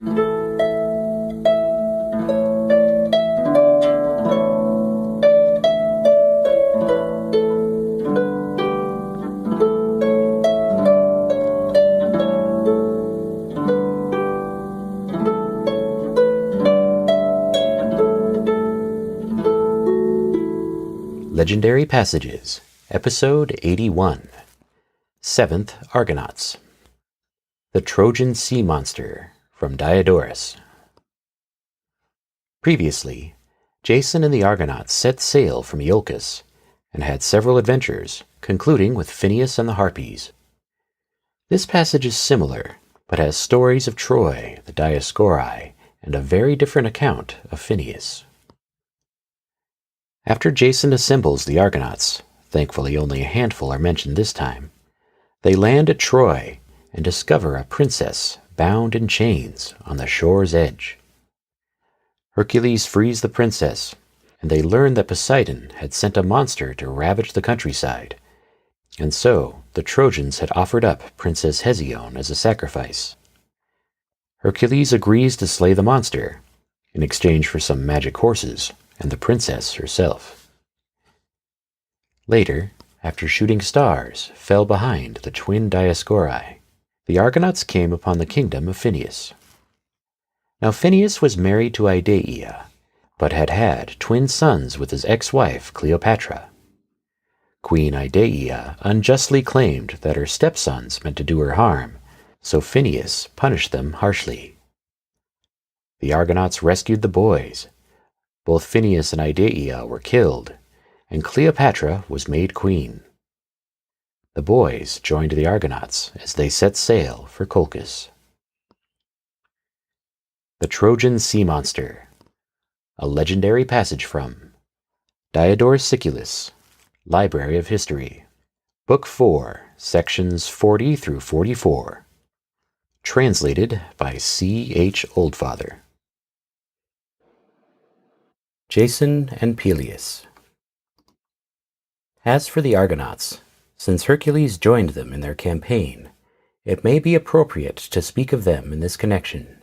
Legendary Passages, Episode 81, 7th Argonauts. The Trojan Sea-Monster, from Diodorus. Previously, Jason and the Argonauts set sail from Iolcus, and had several adventures, concluding with Phineas and the Harpies. This passage is similar, but has stories of Troy, the Dioscori, and a very different account of Phineas. After Jason assembles the Argonauts, thankfully only a handful are mentioned this time, they land at Troy and discover a princess bound in chains on the shore's edge. Hercules frees the princess, and they learn that Poseidon had sent a monster to ravage the countryside, and so the Trojans had offered up Princess Hesione as a sacrifice. Hercules agrees to slay the monster, in exchange for some magic horses and the princess herself. Later, after shooting stars fell behind the twin Dioscori, the Argonauts came upon the kingdom of Phineas. Now Phineas was married to Idaea, but had had twin sons with his ex-wife Cleopatra. Queen Idaea unjustly claimed that her stepsons meant to do her harm, so Phineas punished them harshly. The Argonauts rescued the boys. Both Phineas and Idaea were killed, and Cleopatra was made queen. The boys joined the Argonauts as they set sail for Colchis. The Trojan Sea-Monster, a legendary passage from Diodorus Siculus, Library of History, Book 4, Sections 40 through 44. Translated by C.H. Oldfather. Jason and Peleus. As for the Argonauts, since Hercules joined them in their campaign, it may be appropriate to speak of them in this connection.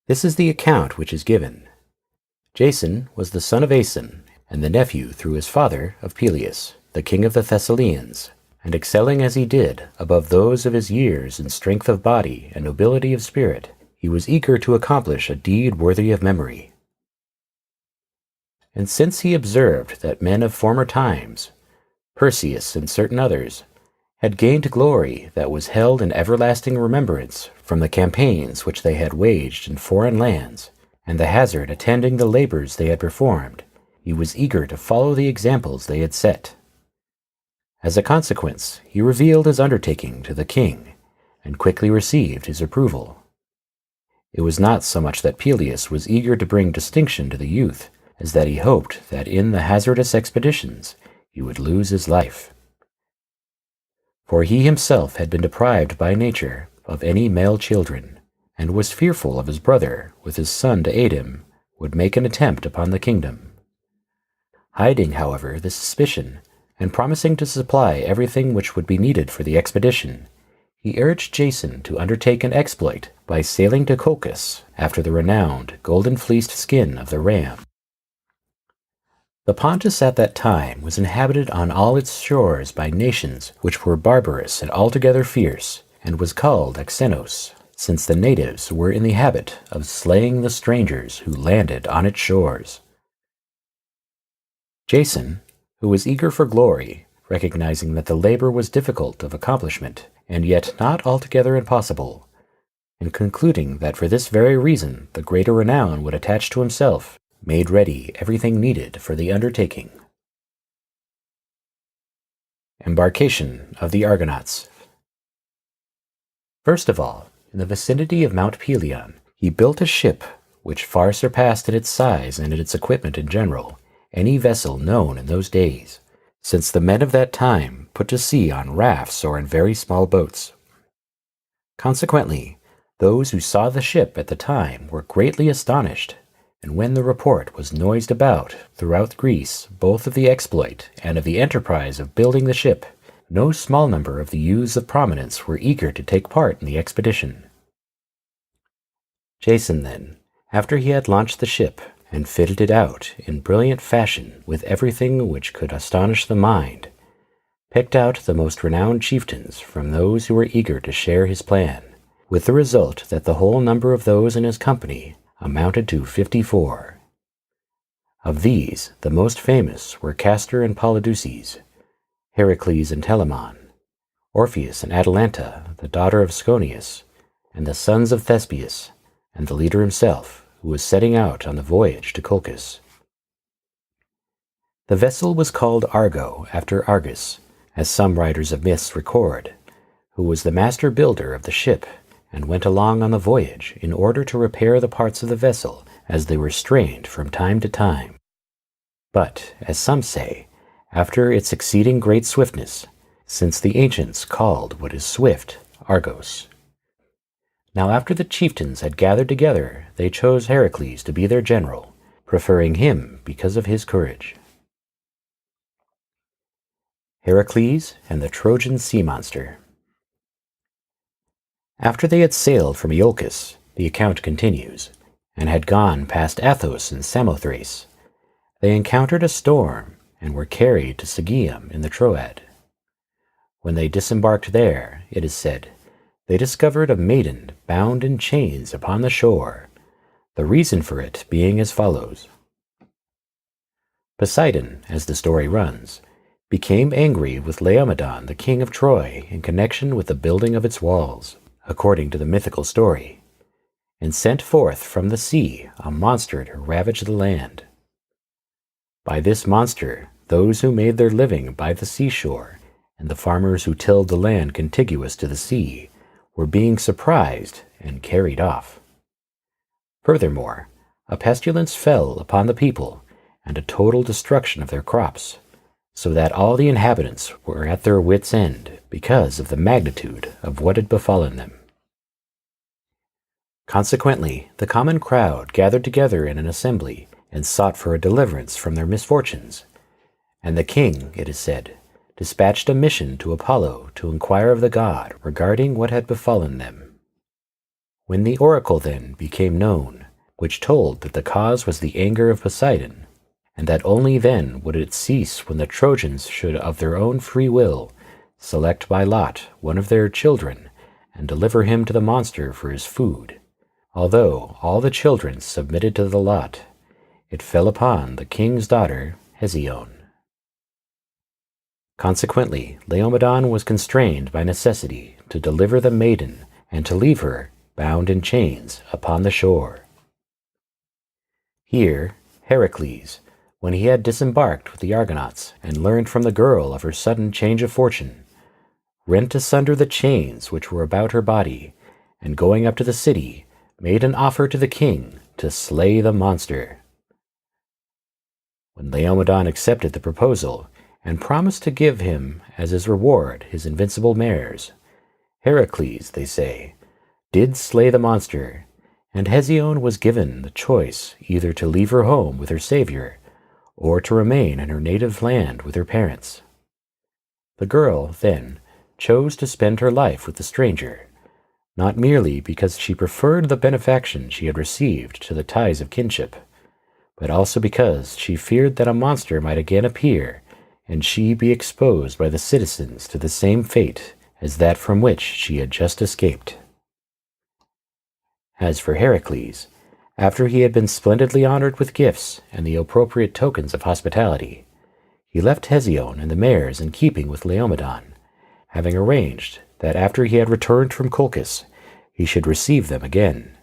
This is the account which is given. Jason was the son of Aeson, and the nephew through his father of Peleus, the king of the Thessalians, and excelling as he did above those of his years in strength of body and nobility of spirit, he was eager to accomplish a deed worthy of memory. And since he observed that men of former times, Perseus and certain others, had gained glory that was held in everlasting remembrance from the campaigns which they had waged in foreign lands, and the hazard attending the labors they had performed, he was eager to follow the examples they had set. As a consequence, he revealed his undertaking to the king, and quickly received his approval. It was not so much that Peleus was eager to bring distinction to the youth, as that he hoped that in the hazardous expeditions he would lose his life. For he himself had been deprived by nature of any male children, and was fearful of his brother, with his son to aid him, would make an attempt upon the kingdom. Hiding, however, this suspicion, and promising to supply everything which would be needed for the expedition, he urged Jason to undertake an exploit by sailing to Colchis after the renowned golden-fleeced skin of the ram. The Pontus at that time was inhabited on all its shores by nations which were barbarous and altogether fierce, and was called Xenos, since the natives were in the habit of slaying the strangers who landed on its shores. Jason, who was eager for glory, recognizing that the labor was difficult of accomplishment, and yet not altogether impossible, and concluding that for this very reason the greater renown would attach to himself, made ready everything needed for the undertaking. Embarkation of the Argonauts. First of all, in the vicinity of Mount Pelion, he built a ship which far surpassed in its size and in its equipment in general any vessel known in those days, since the men of that time put to sea on rafts or in very small boats. Consequently, those who saw the ship at the time were greatly astonished, and when the report was noised about throughout Greece, both of the exploit and of the enterprise of building the ship, no small number of the youths of prominence were eager to take part in the expedition. Jason then, after he had launched the ship and fitted it out in brilliant fashion with everything which could astonish the mind, picked out the most renowned chieftains from those who were eager to share his plan, with the result that the whole number of those in his company amounted to 54. Of these, the most famous were Castor and Polydeuces, Hercules and Telamon, Orpheus and Atalanta, the daughter of Sconius, and the sons of Thespius, and the leader himself, who was setting out on the voyage to Colchis. The vessel was called Argo after Argus, as some writers of myths record, who was the master builder of the ship, and went along on the voyage in order to repair the parts of the vessel as they were strained from time to time. But, as some say, after its exceeding great swiftness, since the ancients called what is swift Argos. Now after the chieftains had gathered together, they chose Heracles to be their general, preferring him because of his courage. Heracles and the Trojan Sea-Monster. After they had sailed from Iolcus, the account continues, and had gone past Athos and Samothrace, they encountered a storm and were carried to Sigeum in the Troad. When they disembarked there, it is said, they discovered a maiden bound in chains upon the shore, the reason for it being as follows. Poseidon, as the story runs, became angry with Laomedon, the king of Troy, in connection with the building of its walls, according to the mythical story, and sent forth from the sea a monster to ravage the land. By this monster, those who made their living by the seashore, and the farmers who tilled the land contiguous to the sea, were being surprised and carried off. Furthermore, a pestilence fell upon the people, and a total destruction of their crops, so that all the inhabitants were at their wits' end because of the magnitude of what had befallen them. Consequently, the common crowd gathered together in an assembly and sought for a deliverance from their misfortunes, and the king, it is said, dispatched a mission to Apollo to inquire of the god regarding what had befallen them. When the oracle then became known, which told that the cause was the anger of Poseidon, and that only then would it cease when the Trojans should of their own free will select by lot one of their children and deliver him to the monster for his food, although all the children submitted to the lot, it fell upon the king's daughter Hesione. Consequently, Laomedon was constrained by necessity to deliver the maiden and to leave her, bound in chains, upon the shore. Here, Heracles, when he had disembarked with the Argonauts and learned from the girl of her sudden change of fortune, rent asunder the chains which were about her body, and going up to the city, made an offer to the king to slay the monster. When Laomedon accepted the proposal, and promised to give him, as his reward, his invincible mares, Heracles, they say, did slay the monster, and Hesione was given the choice either to leave her home with her savior, or to remain in her native land with her parents. The girl, then, chose to spend her life with the stranger, not merely because she preferred the benefaction she had received to the ties of kinship, but also because she feared that a monster might again appear and she be exposed by the citizens to the same fate as that from which she had just escaped. As for Heracles, after he had been splendidly honored with gifts and the appropriate tokens of hospitality, he left Hesione and the mares in keeping with Laomedon, having arranged that after he had returned from Colchis, he should receive them again.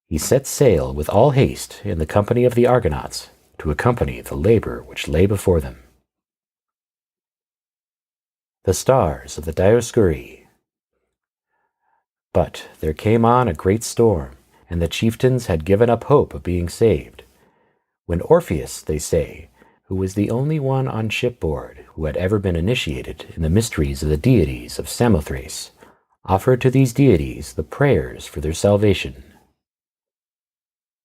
He set sail with all haste in the company of the Argonauts to accompany the labor which lay before them. The stars of the Dioscuri. But there came on a great storm, and the chieftains had given up hope of being saved, when Orpheus, they say, who was the only one on shipboard who had ever been initiated in the mysteries of the deities of Samothrace, offered to these deities the prayers for their salvation.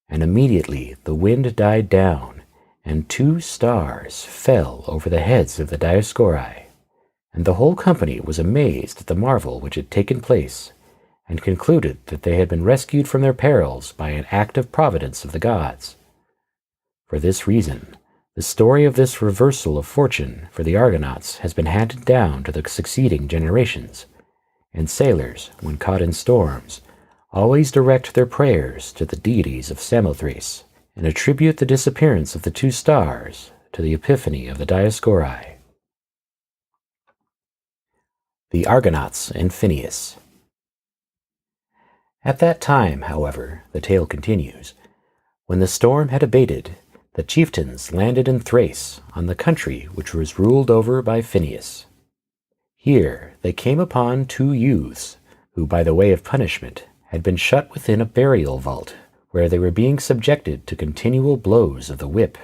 And immediately the wind died down, and 2 stars fell over the heads of the Dioscori, and the whole company was amazed at the marvel which had taken place, and concluded that they had been rescued from their perils by an act of providence of the gods. For this reason, the story of this reversal of fortune for the Argonauts has been handed down to the succeeding generations, and sailors, when caught in storms, always direct their prayers to the deities of Samothrace and attribute the disappearance of the two stars to the epiphany of the Dioscori. The Argonauts and Phineas. At that time, however, the tale continues, when the storm had abated, the chieftains landed in Thrace, on the country which was ruled over by Phineas. Here they came upon two youths, who by the way of punishment had been shut within a burial vault, where they were being subjected to continual blows of the whip.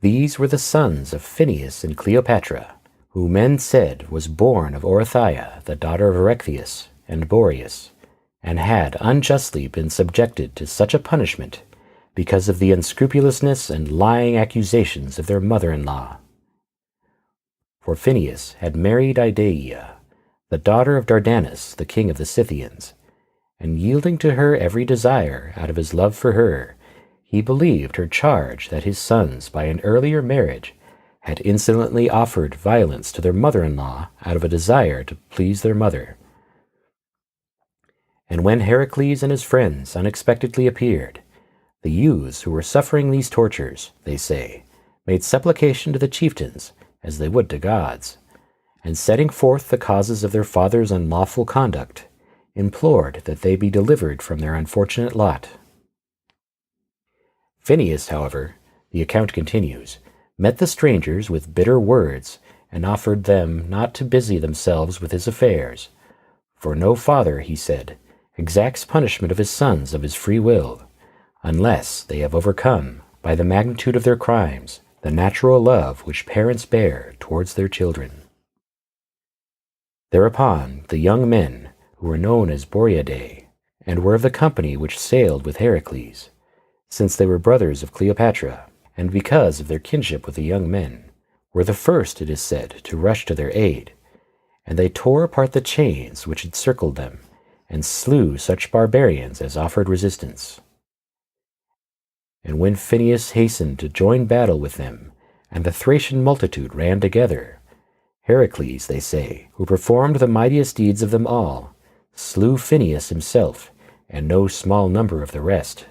These were the sons of Phineas and Cleopatra, who men said was born of Oreithyia, the daughter of Erechtheus and Boreas, and had unjustly been subjected to such a punishment because of the unscrupulousness and lying accusations of their mother-in-law. For Phineas had married Idaea, the daughter of Dardanus, the king of the Scythians, and yielding to her every desire out of his love for her, he believed her charge that his sons, by an earlier marriage, had insolently offered violence to their mother-in-law out of a desire to please their mother. And when Hercules and his friends unexpectedly appeared, the youths who were suffering these tortures, they say, made supplication to the chieftains, as they would to gods, and setting forth the causes of their father's unlawful conduct, implored that they be delivered from their unfortunate lot. Phineas, however, the account continues, met the strangers with bitter words, and offered them not to busy themselves with his affairs. For no father, he said, exacts punishment of his sons of his free will, unless they have overcome, by the magnitude of their crimes, the natural love which parents bear towards their children. Thereupon the young men, who were known as Boreadae, and were of the company which sailed with Heracles, since they were brothers of Cleopatra, and because of their kinship with the young men, were the first, it is said, to rush to their aid, and they tore apart the chains which encircled them, and slew such barbarians as offered resistance. And when Phineas hastened to join battle with them, and the Thracian multitude ran together, Heracles, they say, who performed the mightiest deeds of them all, slew Phineas himself, and no small number of the rest,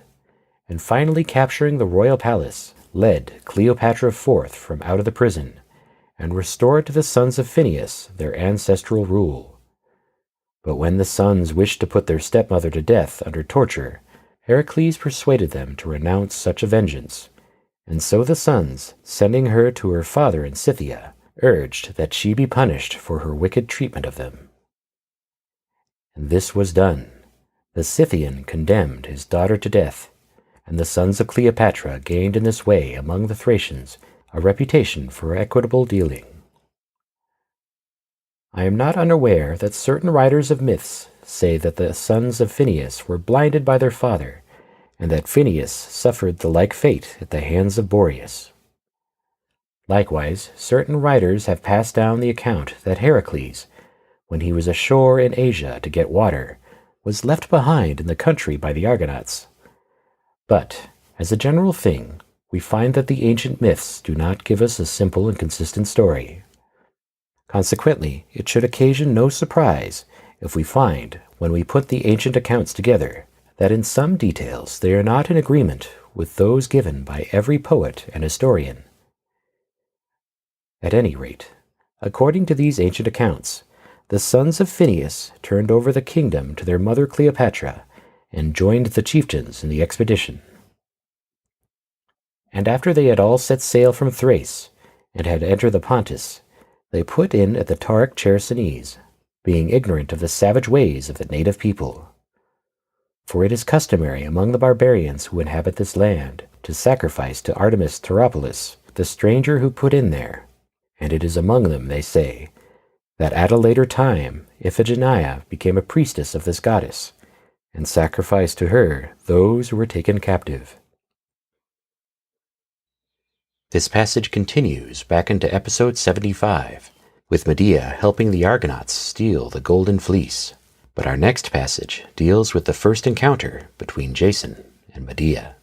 and finally capturing the royal palace, led Cleopatra forth from out of the prison, and restored to the sons of Phineas their ancestral rule. But when the sons wished to put their stepmother to death under torture, Heracles persuaded them to renounce such a vengeance, and so the sons, sending her to her father in Scythia, urged that she be punished for her wicked treatment of them. And this was done. The Scythian condemned his daughter to death, and the sons of Cleopatra gained in this way among the Thracians a reputation for equitable dealing. I am not unaware that certain writers of myths say that the sons of Phineas were blinded by their father, and that Phineas suffered the like fate at the hands of Boreas. Likewise, certain writers have passed down the account that Heracles, when he was ashore in Asia to get water, was left behind in the country by the Argonauts. But, as a general thing, we find that the ancient myths do not give us a simple and consistent story. Consequently, it should occasion no surprise if we find, when we put the ancient accounts together, that in some details they are not in agreement with those given by every poet and historian. At any rate, according to these ancient accounts, the sons of Phineas turned over the kingdom to their mother Cleopatra, and joined the chieftains in the expedition. And after they had all set sail from Thrace, and had entered the Pontus, they put in at the Tauric Chersonese, being ignorant of the savage ways of the native people. For it is customary among the barbarians who inhabit this land to sacrifice to Artemis Tauropolis the stranger who put in there, and it is among them, they say, that at a later time Iphigenia became a priestess of this goddess, and sacrificed to her those who were taken captive. This passage continues back into episode 75, with Medea helping the Argonauts steal the golden fleece, But our next passage deals with the first encounter between Jason and Medea.